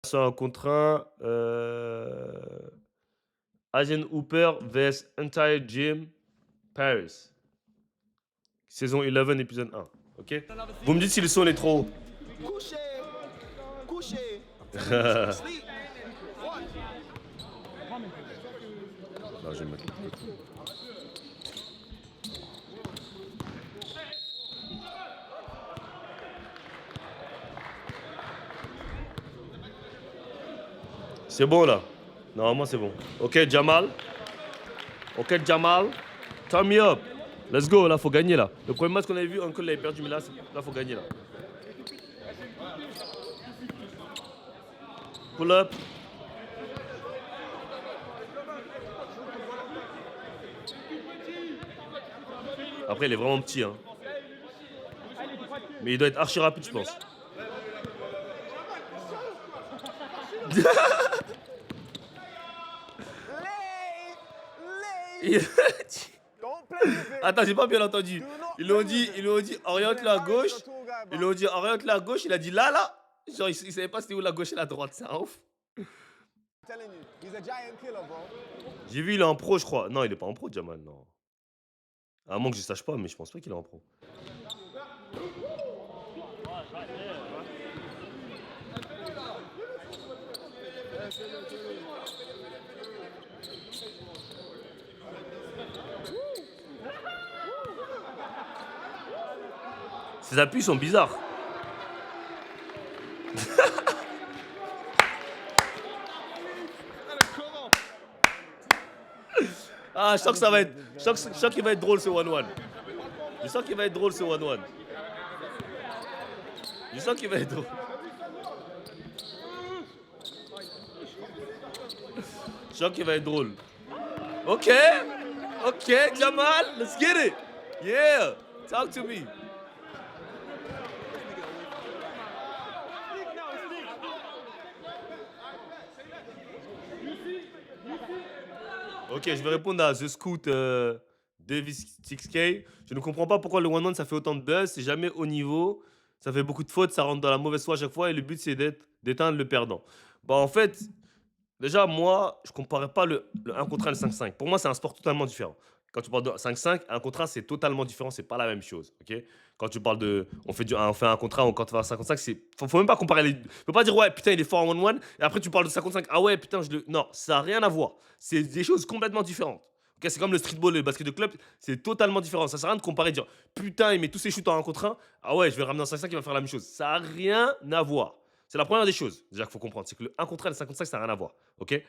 sur un contrat. Agent Hooper vs Entire Gym Paris. Saison 11, épisode 1. Ok. Vous me dites si le son est trop haut. Couché, couché. Sleep. Non, je vais mettre. C'est bon là. Normalement, c'est bon. Ok, Jamal. Ok, Jamal. Turn me up. Let's go, là, faut gagner là. Le premier match qu'on avait vu, Uncle l'avait perdu, mais là, faut gagner là. Pull up. Après, il est vraiment petit, hein. Mais il doit être archi rapide, je pense. Attends, j'ai pas bien entendu. Ils lui ont dit oriente-le à gauche. Ils lui ont dit oriente-le à gauche. Il a dit là, là. Genre, il savait pas c'était où la gauche et la droite. C'est un ouf. J'ai vu, il est en pro, je crois. Non, il est pas en pro, Jamal, non. À moins que je sache pas, mais je pense pas qu'il est en pro. Ses appuis sont bizarres. Ah, je sens que ça va être. Je sens qu'il va être drôle ce 1-1. Je sens qu'il va être drôle ce 1-1. Je sens qu'il va être drôle. Je sens qu'il va être drôle. Ok. Ok, Jamal. Let's get it. Yeah. Talk to me. Ok, je vais répondre à The Scoot Davis 6K. Je ne comprends pas pourquoi le 1-1 ça fait autant de buzz. C'est jamais haut niveau. Ça fait beaucoup de fautes. Ça rentre dans la mauvaise foi à chaque fois. Et le but, c'est d'éteindre le perdant. Bah, en fait, déjà, moi, je ne comparais pas le 1 contre 1 et le 5-5. Pour moi, c'est un sport totalement différent. Quand tu parles de 5-5, 1 contre 1, c'est totalement différent. C'est pas la même chose. Ok. Quand tu parles de. On fait un contre 1 ou quand tu vas à 5 contre 5, c'est. Faut même pas comparer les. Faut pas dire, ouais, putain, il est fort en 1-1. Et après, tu parles de 5 contre 5. Ah ouais, putain, je le. Non, ça n'a rien à voir. C'est des choses complètement différentes. Ok, c'est comme le streetball et le basket de club. C'est totalement différent. Ça sert à rien de comparer, de dire, putain, il met tous ses shoots en 1 contre 1. Ah ouais, je vais le ramener en 5-5, il va faire la même chose. Ça n'a rien à voir. C'est la première des choses, déjà qu'il faut comprendre. C'est que le 1 contre 1 et le 5 contre 5, ça n'a rien à voir. Ok.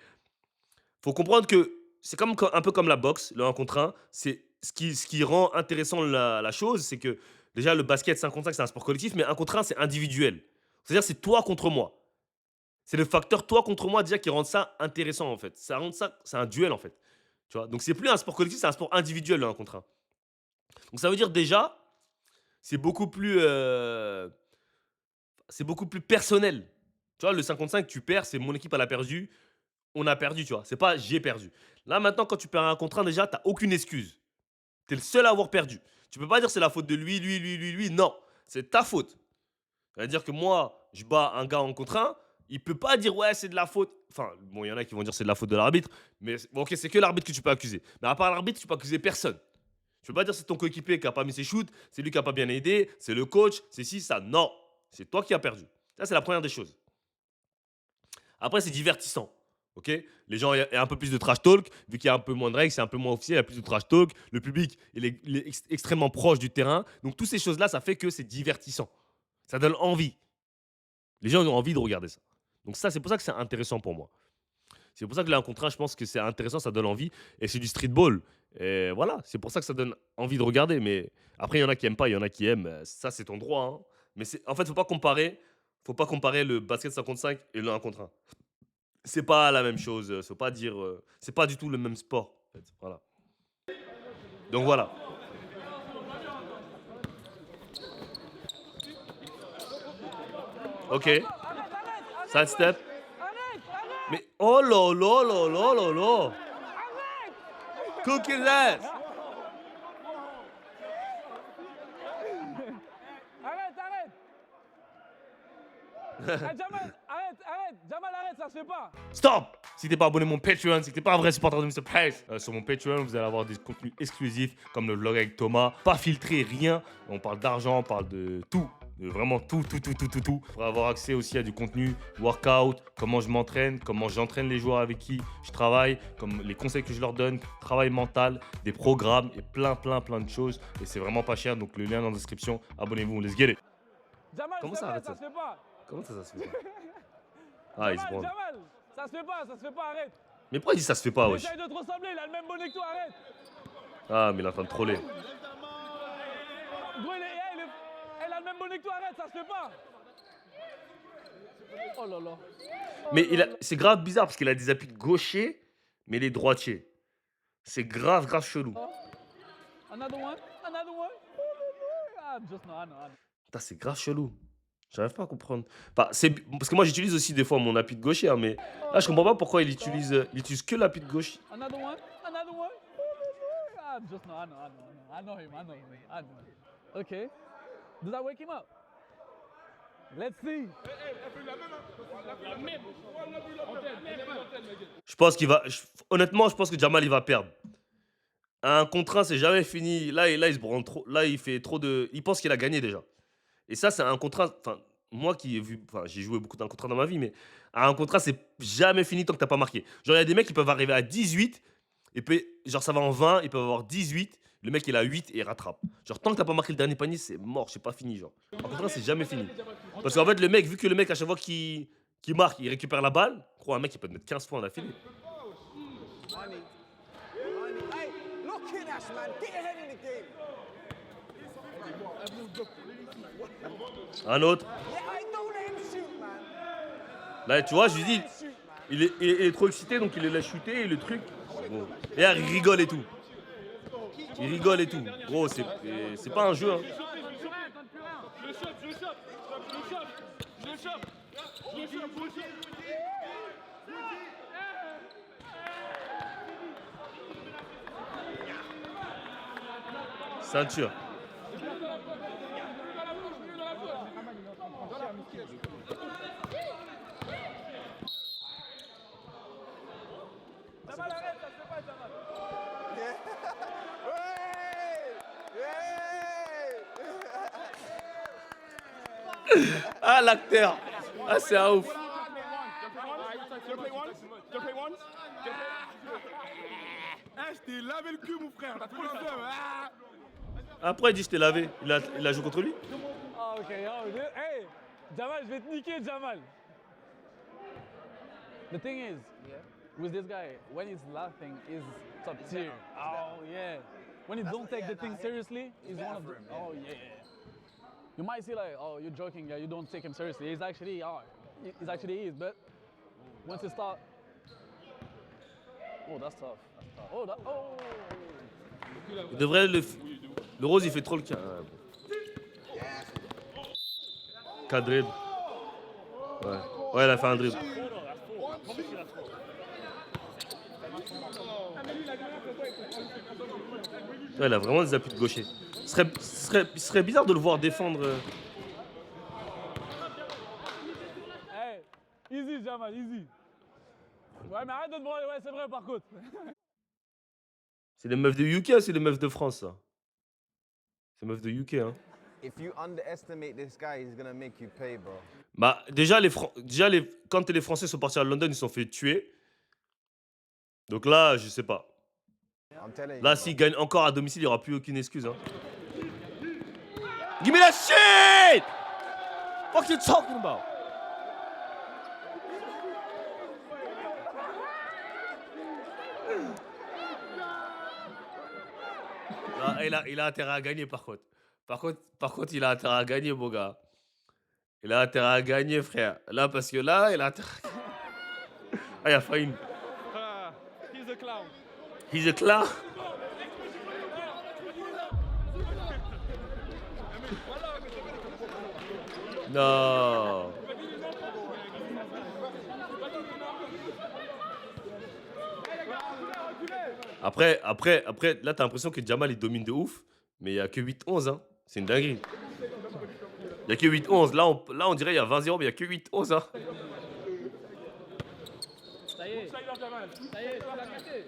Faut comprendre que c'est comme, un peu comme la boxe, le 1 contre 1. C'est ce qui rend intéressant la chose, c'est que déjà le basket 5 contre 5, c'est un sport collectif, mais 1 contre 1, c'est individuel. C'est-à-dire, c'est toi contre moi. C'est le facteur toi contre moi déjà qui rend ça intéressant en fait. Ça rend ça, c'est un duel en fait. Tu vois. Donc c'est plus un sport collectif, c'est un sport individuel le 1 contre 1. Donc ça veut dire déjà, c'est beaucoup plus, c'est beaucoup plus personnel. Tu vois, le 55, tu perds, c'est mon équipe elle a perdu, on a perdu, tu vois. C'est pas j'ai perdu. Là, maintenant, quand tu perds un contre un, déjà, tu aucune excuse. Tu es le seul à avoir perdu. Tu peux pas dire c'est la faute de lui, lui, lui, lui, lui. Non, c'est ta faute. C'est-à-dire que moi, je bats un gars en contre un, il peut pas dire ouais, c'est de la faute. Enfin, bon, il y en a qui vont dire c'est de la faute de l'arbitre, mais bon, ok, c'est que l'arbitre que tu peux accuser. Mais à part l'arbitre, tu peux accuser personne. Tu peux pas dire c'est ton coéquipier qui a pas mis ses shoots, c'est lui qui a pas bien aidé, c'est le coach, c'est ci, ça. Non, c'est toi qui as perdu. Ça, c'est la première des choses. Après, c'est divertissant. Ok. Les gens, il y a un peu plus de trash talk. Vu qu'il y a un peu moins de règles, c'est un peu moins officiel, il y a plus de trash talk. Le public, il est extrêmement proche du terrain. Donc, toutes ces choses-là, ça fait que c'est divertissant. Ça donne envie. Les gens ont envie de regarder ça. Donc, ça, c'est pour ça que c'est intéressant pour moi. C'est pour ça que là, en contrat, je pense que c'est intéressant, ça donne envie. Et c'est du streetball. Et voilà, c'est pour ça que ça donne envie de regarder. Mais après, il y en a qui aiment pas, il y en a qui aiment. Ça, c'est ton droit, hein. Mais en fait, faut pas comparer le basket 55 et le 1 contre 1. C'est pas la même chose. Faut pas dire. C'est pas du tout le même sport. En fait. Voilà. Donc voilà. Ok. Side step. Mais oh là là là là là là. Cook his ass. Arrête, arrête. Ah, Jamal, arrête, arrête. Jamal, arrête, ça se fait pas. Stop! Si t'es pas abonné à mon Patreon, si t'es pas un vrai supporter de Mr. Price, sur mon Patreon, vous allez avoir des contenus exclusifs comme le vlog avec Thomas, pas filtré, rien. On parle d'argent, on parle de tout. De vraiment tout. Pour avoir accès aussi à du contenu, workout, comment je m'entraîne, comment j'entraîne les joueurs avec qui je travaille, comme les conseils que je leur donne, travail mental, des programmes et plein de choses. Et c'est vraiment pas cher, donc le lien dans la description. Abonnez-vous, let's get it. Jamal, Comment c'est ça vrai, arrête ça ça? se fait pas. Comment ça se fait pas? Ah, il se branle. Jamal, ça se fait pas, arrête. Mais pourquoi il dit ça se fait pas, Il wesh? essaye de te ressembler, il a le même bonnet que toi, arrête. Ah, mais il est en train de troller. Gros, elle a le même bonnet que toi, arrête, ça se fait pas. Oh là là. Mais c'est grave bizarre parce qu'il a des appuis de gaucher, mais il est droitier. C'est grave chelou. Another one. Ah, just no, I know. Putain, c'est grave chelou. J'arrive pas à comprendre. Enfin, parce que moi, j'utilise aussi des fois mon appui de gaucher, hein, mais là, je comprends pas pourquoi il utilise que l'appui de gauche. Another one. Ah, just no, I know him. Okay. Does that wake him up? Let's see. Je pense qu'il va. Honnêtement, je pense que Jamal, il va perdre. Un contre un, c'est jamais fini. Là, il se branle trop. Là, il fait trop de. Il pense qu'il a gagné déjà. Et ça, c'est un contre un. Enfin, moi qui ai vu. Enfin, j'ai joué beaucoup d'un contre un dans ma vie, mais un contre un, c'est jamais fini tant que t'as pas marqué. Genre, il y a des mecs qui peuvent arriver à 18, et puis, genre, ça va en 20, ils peuvent avoir 18. Le mec, il a 8 et il rattrape. Genre, tant que t'as pas marqué le dernier panier, c'est mort, c'est pas fini. Genre, un contre un, c'est jamais fini. Parce qu'en fait, le mec, vu que le mec, à chaque fois qu'il marque, il récupère la balle, crois, un mec, il peut te mettre 15 points à la filée. Hey, look at us, man. Get your head in the game. Un autre. Yeah, I don't let him shoot, man. Là, tu vois, je lui dis, Shoot, man. il est trop excité, donc il le laisse shooter et le truc. Bon. Et là, il rigole et tout. Il rigole et tout. Gros, c'est pas un jeu. Hein. Ceinture. Jamal, arrête, ça se fait pas, Jamal. Ah, l'acteur. Ah, c'est un ouf. Eh, je t'ai lavé le cul, mon frère. T'as trop la flemme. Ah. Après, il dit je t'ai lavé. Il a joué contre lui. Ah, ok. Hey, Jamal, je vais te niquer, Jamal. The thing is, with this guy, when he's laughing, he's top tier. Oh, yeah. When he don't take the thing seriously, he's one of the... Oh, yeah. You might see like, oh, you're joking, yeah, you don't take him seriously. He's actually, is, but once you start... Oh, that's tough. Oh, Il devrait le rose, il fait trop le cas. Cadré. Ouais, il a fait un dribble. Ouais, il a vraiment des appuis de gaucher. Ce serait bizarre de le voir défendre. Hey, easy, Jamal, easy. Ouais, mais arrête de te branler, ouais, c'est vrai, par contre. C'est les meufs de UK ou c'est les meufs de France, ça? C'est les meufs de UK, hein. If you underestimate this guy, he's gonna make you pay, bro. Bah, quand les Français sont partis à London, ils se sont fait tuer. Donc là, je sais pas. I'm telling you. Là, s'ils gagnent encore à domicile, il n'y aura plus aucune excuse. Hein. Give me that shit! What you talking about? Là, il a intérêt à gagner, par contre. Par contre, il a intérêt à gagner, mon gars. Il a intérêt à gagner, frère. Là, parce que là, il a intérêt. Ah, il a failli. He's a clown. He's a clown. Non. Après, là, t'as l'impression que Jamal, il domine de ouf, mais il n'y a que 8-11, hein. C'est une dinguerie. Il n'y a que 8-11. Là, on dirait qu'il y a 20-0, mais il n'y a que 8-11, hein. y est. Ça y est, tu l'as cassé.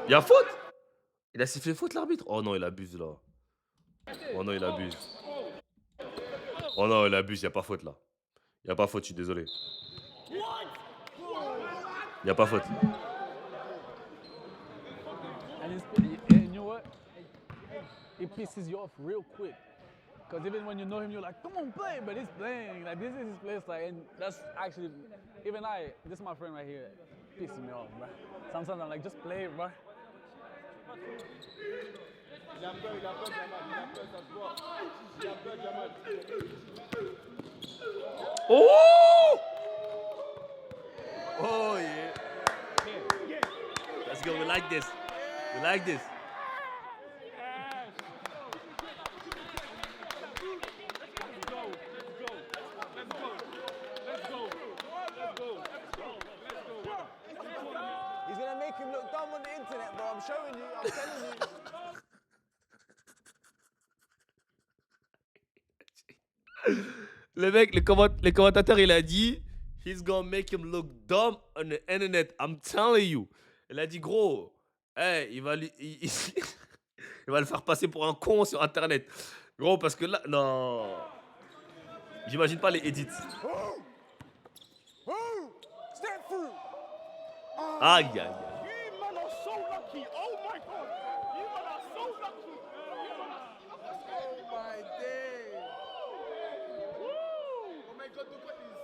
Il y a faute. Il a sifflé faute l'arbitre. Oh non, il abuse là. Oh non, il abuse. Oh non, il abuse, il n'y a pas faute là. Il n'y a pas faute, je suis désolé. Il n'y a pas faute. And you know what? It pisses you off real quick. Because even when you know him, you're like, come on, play. But he's playing. Like, this is his play style. And that's actually, even this is my friend right here, pisses me off, bro. Sometimes I'm like, just play, bro. Oh! Oh yeah. Let's go, we like this. We like this. He's gonna make him look dumb on the internet, bro. I'm showing you. I'm telling you. Le mec, le commentateur, il a dit he's gonna make him look dumb on the internet. I'm telling you. Il a dit gros, hey, il va le faire passer pour un con sur internet. Gros, parce que là, non. J'imagine pas les edits. Step through. Aïe, aïe, aïe. You man are so lucky. Oh my God. You man are so lucky. Oh my day. Oh my God, look at this.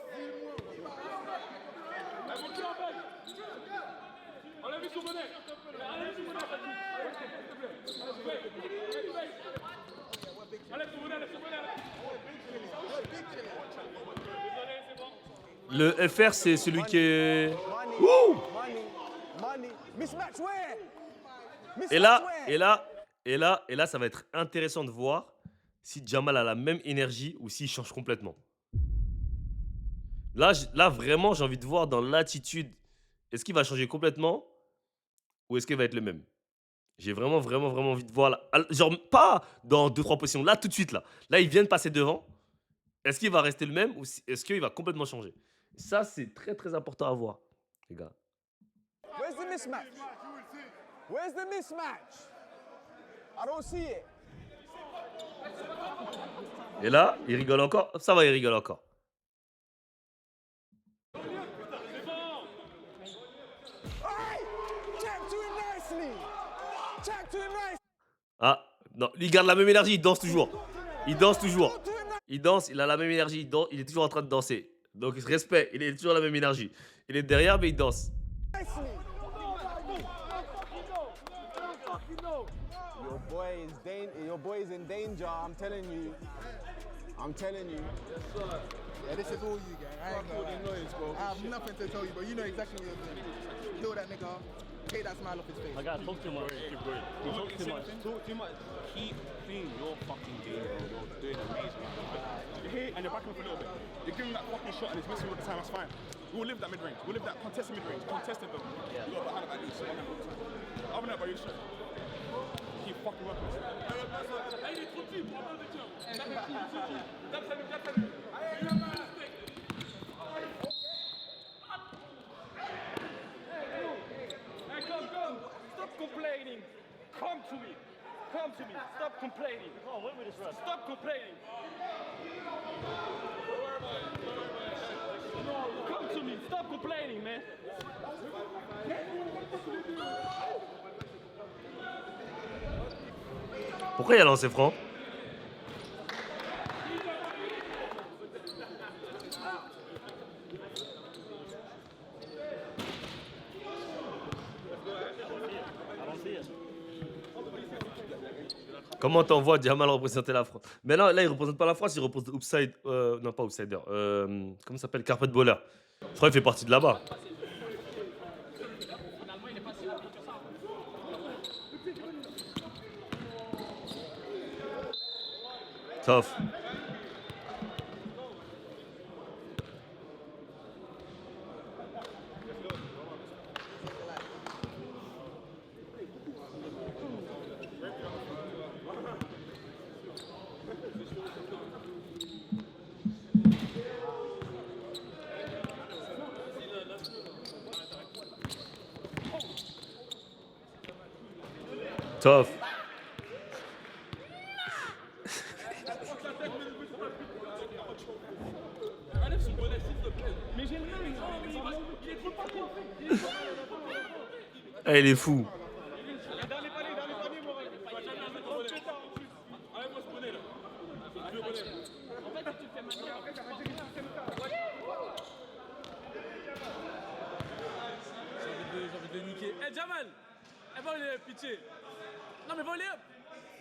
Enlève son bonnet. Enlève son bonnet. Enlève son bonnet. Le FR, c'est celui qui est. Money. Wouh! Money. Mismatch where? Et là, ça va être intéressant de voir si Jamal a la même énergie ou s'il change complètement. Là, vraiment, j'ai envie de voir dans l'attitude. Est-ce qu'il va changer complètement ou est-ce qu'il va être le même? J'ai vraiment envie de voir. Là. Genre, pas dans 2-3 positions. Là, tout de suite, là. Là, il vient de passer devant. Est-ce qu'il va rester le même ou est-ce qu'il va complètement changer? Ça, c'est très important à voir, les gars. Where's the mismatch? Where's the mismatch? I don't see it. Et là, il rigole encore. Ça va, il rigole encore. Alright! Chat to him nicely. Chat to him nicely. Ah, non, il garde la même énergie, il danse toujours. Il danse toujours. Il danse, il a la même énergie, il est toujours en train de danser. Donc, respect, il est toujours la même énergie. Il est derrière, mais il danse. Nicely. Your boy is in danger. I'm telling you. I'm telling you. Yeah, this is all you, gang. I ain't gonna noise, bro. I have nothing to tell you, but you know exactly what you're doing. Kill that nigga. Take that smile off his face. I gotta talk too much. Keep going. Talk too much. Talk too much. Keep playing your fucking game, bro. You're doing amazing. You're here and you're backing up a little bit. You're giving that fucking shot and it's missing all the time. That's fine. We'll live that mid range. We'll live that contested mid range. Contested though. Yeah. You got behind at least. Other than that, bro, you shot. Keep fucking working. Stop complaining. Come to me. Come to me. Stop complaining. Come on, win with this run. Stop complaining. Come to me. Stop complaining, man. Pourquoi il a lancé franc? Comment t'envoies Jamal représenter la France? Mais là, il représente pas la France, il représente Upside. Non, pas Upsider. Comment ça s'appelle? Carpet Baller. Je crois qu'il fait partie de là-bas. Tough. tough. Ah, il est fou. J'ai envie de le niquer. Eh Jamal! Eh volez, pitié! Non mais volez!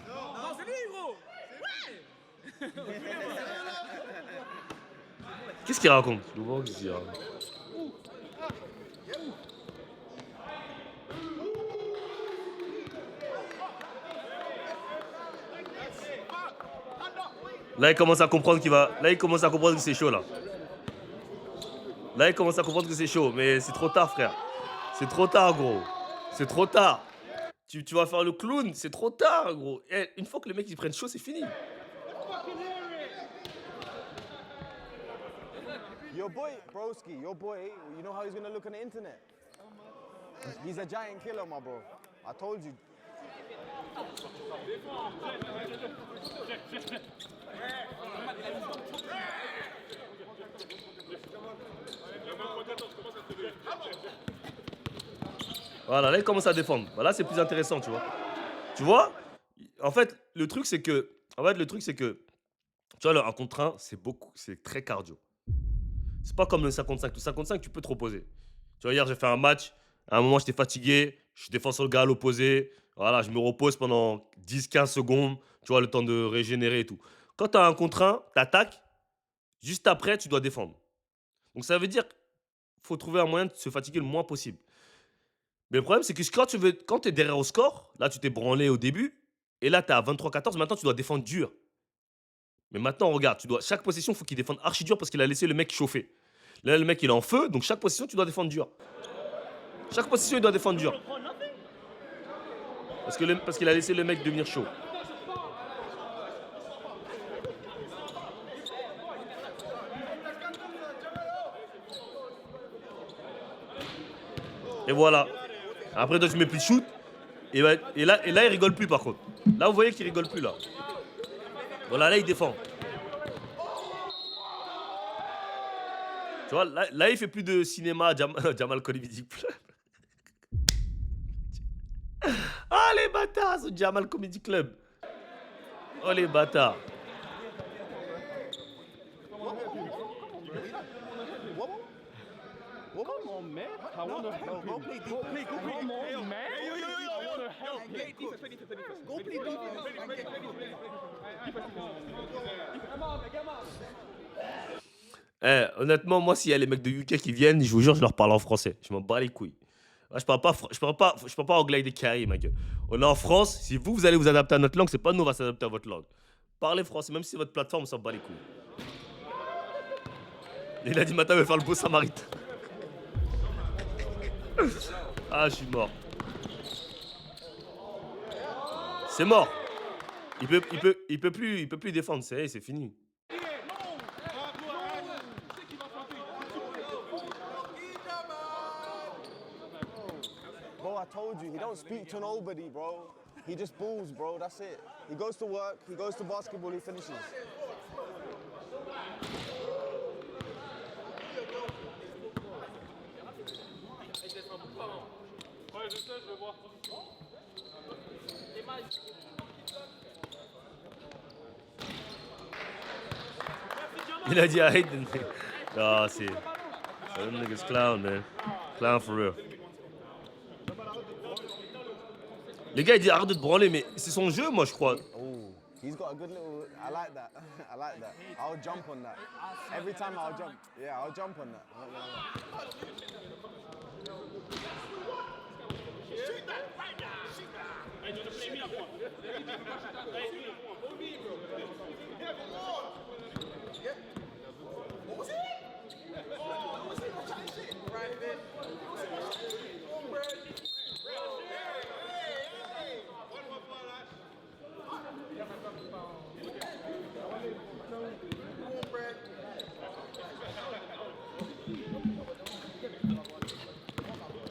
Non, c'est lui gros! Ouais! Qu'est-ce qu'il raconte? Je vois qu'est-ce qu'il raconte. Là, il commence à comprendre qu'il va. Là, il commence à comprendre que c'est chaud là. Là, il commence à comprendre que c'est chaud, mais c'est trop tard, frère. C'est trop tard, gros. C'est trop tard. Tu vas faire le clown, c'est trop tard, gros. Eh, une fois que les mecs ils prennent chaud, c'est fini. Your boy, broski, your boy, you know how he's gonna look on the internet? He's a giant killer, my bro. I told you. Voilà, là, il commence à défendre. Voilà, c'est plus intéressant, tu vois. Tu vois? En fait, le truc, c'est que. Tu vois, le 1 contre 1, c'est très cardio. C'est pas comme le 55. Le 55, tu peux te reposer. Tu vois, hier, j'ai fait un match. À un moment, j'étais fatigué. Je défends sur le gars à l'opposé. Voilà, je me repose pendant 10-15 secondes. Tu vois, le temps de régénérer et tout. Quand tu as 1 contre 1, tu attaques. Juste après, tu dois défendre. Donc, ça veut dire qu'il faut trouver un moyen de se fatiguer le moins possible. Mais le problème, c'est que quand tu es derrière au score, là, tu t'es branlé au début. Et là, tu es à 23-14. Maintenant, tu dois défendre dur. Mais maintenant, regarde, chaque possession, il faut qu'il défende archi dur parce qu'il a laissé le mec chauffer. Là, le mec, il est en feu. Donc, chaque possession, tu dois défendre dur. Chaque possession, il doit défendre dur. Parce qu'il a laissé le mec devenir chaud. Et voilà. Après, toi, tu mets plus de shoot. Et là, il rigole plus, par contre. Là, vous voyez qu'il rigole plus, là. Voilà, là, il défend. Tu vois, là il fait plus de cinéma, Jamal Comedy Club. Ah, les bâtards, ce Jamal Comedy Club. Oh, les bâtards. Come on, man. I want to help him. Go play defense. Come on, man. I want to help him. Go play Eh, honnêtement, moi, s'il y a les mecs de UK qui viennent, je vous jure, je leur parle en français. Je m'en bats les couilles. Moi, je parle pas anglais des carrés, ma gueule. On est en France. Si vous allez vous adapter à notre langue, c'est pas nous, on va s'adapter à votre langue. Parlez français, même si c'est votre plateforme, on s'en bat les couilles. Il a dit, Mata veut faire le beau samaritain. Ah, je suis mort. C'est mort. Il peut plus défendre, c'est fini. Bro, I told you, he don't speak to nobody, bro. He just balls, bro. That's it. He goes to work, he goes to basketball, he finishes. Il a dit, I hate them. Ah, c'est. That nigga's clown, man. Clown for real. Les gars, ils disent arrête de te branler, mais c'est son jeu, moi, je crois. Oh, he's got a good little. I like that. I like that. I'll jump on that. Every time I'll jump. Yeah, I'll jump on that. I'm not gonna lie.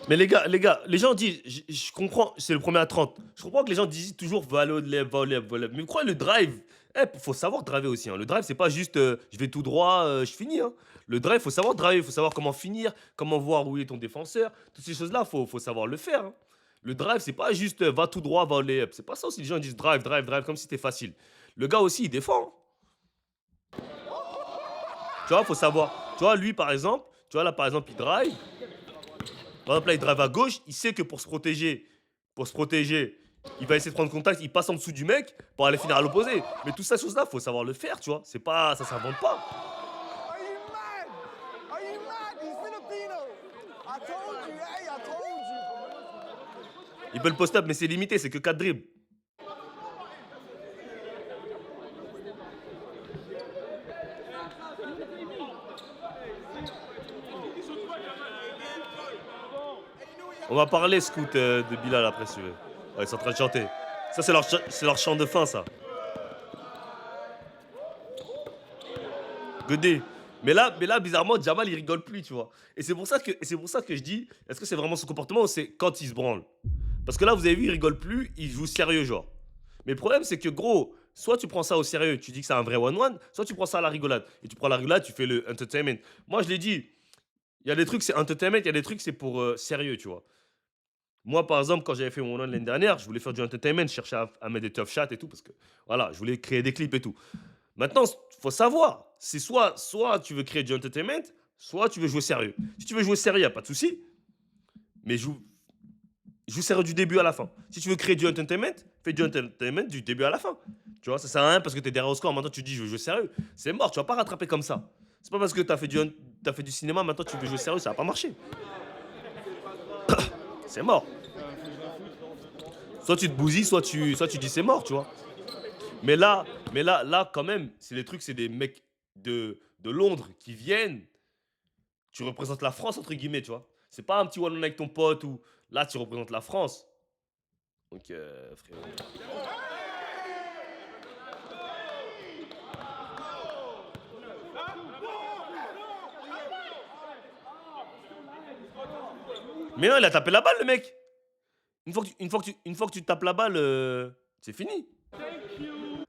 Mais les gars, les gens disent, je comprends, c'est le premier à 30. Je comprends que les gens disent toujours va au lève, va au lève, va au lève. Mais crois le drive, faut savoir driver aussi. Hein. Le drive, c'est pas juste je vais tout droit, je finis. Hein. Le drive, faut savoir driver, faut savoir comment finir, comment voir où est ton défenseur. Toutes ces choses-là, faut savoir le faire. Hein. Le drive, c'est pas juste va tout droit, va au lève. C'est pas ça aussi. Les gens disent drive, drive, drive, comme si c'était facile. Le gars aussi, il défend. Hein. Tu vois, faut savoir. Tu vois, lui, par exemple, tu vois, là, par exemple, il drive. Par exemple, là, il drive à gauche. Il sait que pour se protéger, il va essayer de prendre contact. Il passe en dessous du mec pour aller finir à l'opposé. Mais toutes ces choses-là, faut savoir le faire, tu vois. C'est pas, ça s'invente pas. Are you mad? Are you mad? He's Filipino. I told you, hey, I told you. Il peut le post-up, mais c'est limité. C'est que 4 dribbles. On va parler, Scout, de Bilal après, si tu veux. Ouais, ils sont en train de chanter. Ça, c'est leur chant de fin, ça. Godé. Mais là, bizarrement, Jamal, il rigole plus, tu vois. Et c'est pour ça que je dis, est-ce que c'est vraiment son comportement ou c'est quand il se branle? Parce que là, vous avez vu, il rigole plus, il joue sérieux, genre. Mais le problème, c'est que, gros, soit tu prends ça au sérieux, tu dis que c'est un vrai one-one, soit tu prends ça à la rigolade. Et tu prends la rigolade, tu fais le entertainment. Moi, je l'ai dit, il y a des trucs, c'est entertainment, il y a des trucs, c'est pour sérieux, tu vois. Moi, par exemple, quand j'avais fait mon one l'année dernière, je voulais faire du entertainment, je cherchais à mettre des tough shots et tout, parce que, voilà, je voulais créer des clips et tout. Maintenant, faut savoir, c'est soit tu veux créer du entertainment, soit tu veux jouer sérieux. Si tu veux jouer sérieux, y a pas de souci, mais joue sérieux du début à la fin. Si tu veux créer du entertainment, fais du entertainment du début à la fin. Tu vois, ça sert à rien parce que tu es derrière au score, maintenant tu dis je veux jouer sérieux. C'est mort, tu vas pas rattraper comme ça. C'est pas parce que tu as fait du cinéma, maintenant tu veux jouer sérieux, ça va pas marcher. C'est mort. Soit tu te bousilles, soit tu dis c'est mort, tu vois. Mais là, quand même, c'est des trucs, c'est des mecs de Londres qui viennent. Tu représentes la France, entre guillemets, tu vois. C'est pas un petit one-on avec ton pote ou là, tu représentes la France. Donc, frérot. Mais non, il a tapé la balle, le mec. Une fois que tu tapes la balle, c'est fini. Une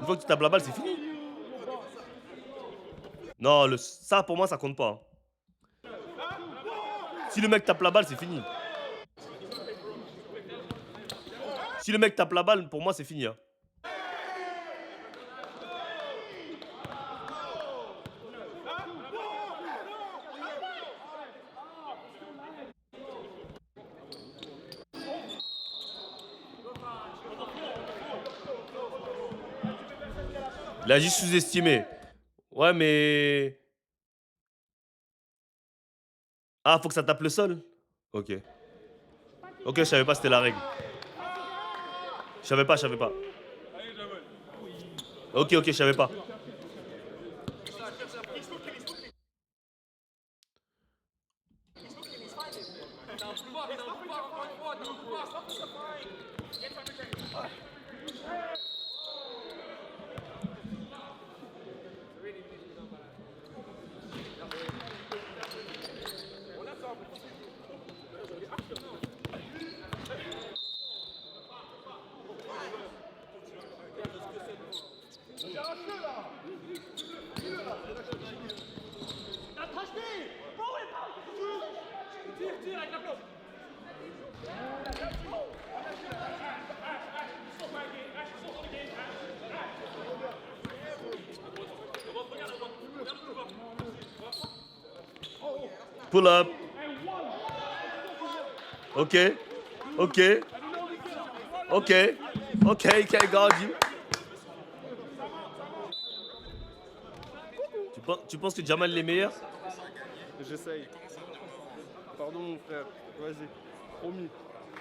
fois que tu tapes la balle, c'est fini. Non, ça, pour moi, ça compte pas. Hein. Si le mec tape la balle, c'est fini. Si le mec tape la balle, pour moi, c'est fini. Hein. Il a juste sous-estimé. Ouais, mais... Ah, faut que ça tape le sol? Ok. Ok, je savais pas, c'était la règle. Je savais pas. Ok, je savais pas. Pull up. Ok, can't guard you. Tu penses que Jamal est meilleur? J'essaye. Pardon mon frère, vas-y, promis.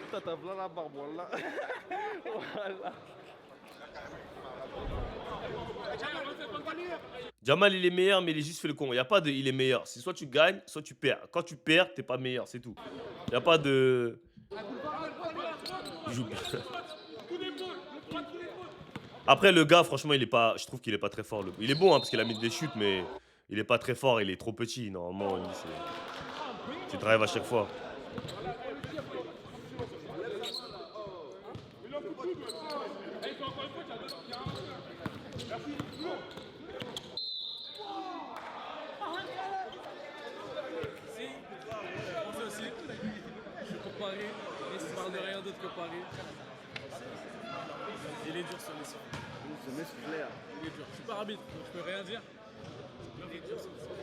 Putain, t'as plein la barbe, voilà. Voilà. Jamal il est meilleur mais il est juste fait le con. Il n'y a pas de il est meilleur. C'est soit tu gagnes, soit tu perds. Quand tu perds, t'es pas meilleur, c'est tout. Il n'y a pas de... Il joue bien. Après le gars franchement il est pas... Je trouve qu'il est pas très fort. Il est bon hein, parce qu'il a mis des chutes mais il est pas très fort. Il est trop petit normalement. Tu drives à chaque fois. Si, je pense aussi. Je suis pour Paris, mais je parle de rien d'autre que Paris. Il est dur sur les sifflets. He's a missed player. Il est dur. Je suis pas arbitre, donc je peux rien dire. Il est dur sur les sifflets.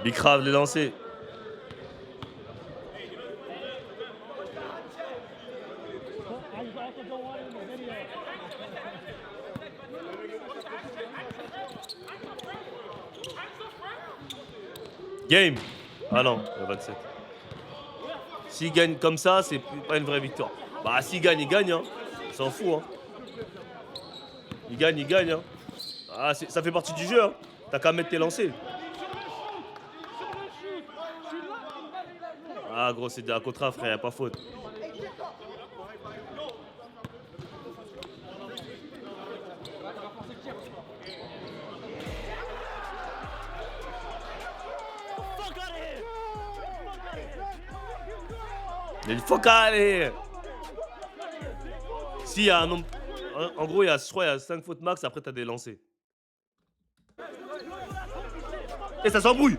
Bicrave les lancers. Game. Ah non, il y a 27. S'il gagne comme ça, c'est pas une vraie victoire. Bah s'il gagne, il gagne. Hein. Il s'en fout. Hein. Il gagne. Hein. Ah, ça fait partie du jeu. Hein. T'as qu'à mettre tes lancers. Ah gros, c'est un contrat, frère, y'a pas faute. Il faut aller. Si, il y a un nombre. En gros, je crois qu'il y a 5 fautes max, après t'as des lancers. Et ça s'embrouille.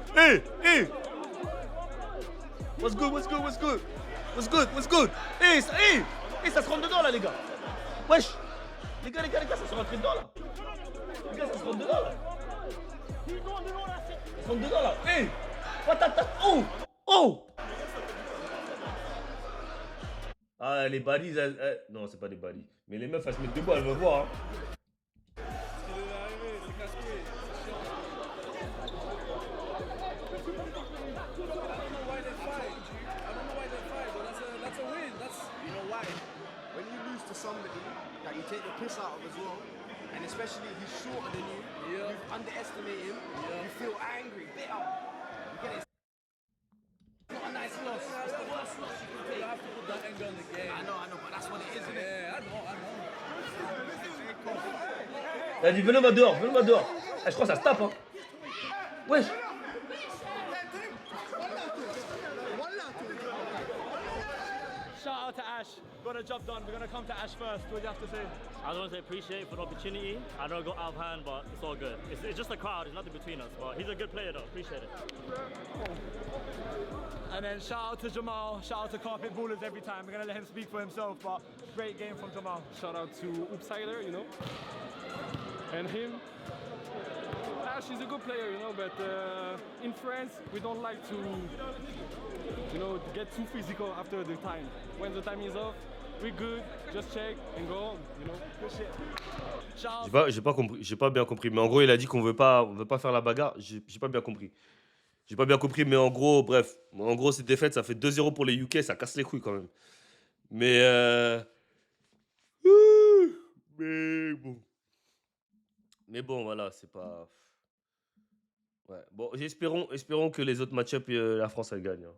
What's good? Ça se rentre dedans là, les gars. Wesh. Les gars, ça se rentre dedans là. Les gars, ça se rentre dedans là. Ça se rentre dedans là. Oh. Ah, les balises, non, c'est pas des balises. Mais les meufs, elles se mettent debout, elles veulent voir. Hein. You know why? When you lose to somebody that you take the piss out of as well, and especially if he's shorter than you, you underestimate him, you feel angry, bitter. You get it? It's not a nice loss. It's the worst loss you can take. You have to put that anger in the game. I know, but that's what it is, isn't it? Yeah, I know. Il a dit, venez-moi dehors. Je crois que ça se tape, hein. Wesh. Shout out to Ash. Got a job done. We're going to come to Ash first. What do you have to say? I just want to say appreciate it for the opportunity. I know it got out of hand, but it's all good. It's just a crowd. There's nothing between us. But he's a good player, though. Appreciate it. And then shout out to Jamal. Shout out to Carpet Ballers every time. We're going to let him speak for himself. But great game from Jamal. Shout out to Oopsider, you know. And him. Ash is a good player, you know, but in France, we don't like to, you know, get too physical after the time. When the time is off, we're good, just check and go home, you know. Good shit. Shout out. J'ai pas bien compris. Mais en gros, il a dit qu'on veut pas faire la bagarre. J'ai pas bien compris. Mais en gros, bref. En gros, cette défaite, ça fait 2-0 pour les UK. Ça casse les couilles quand même. Mais bon, voilà, c'est pas. Ouais. Bon, espérons que les autres match-up, la France, elle gagne. Hein.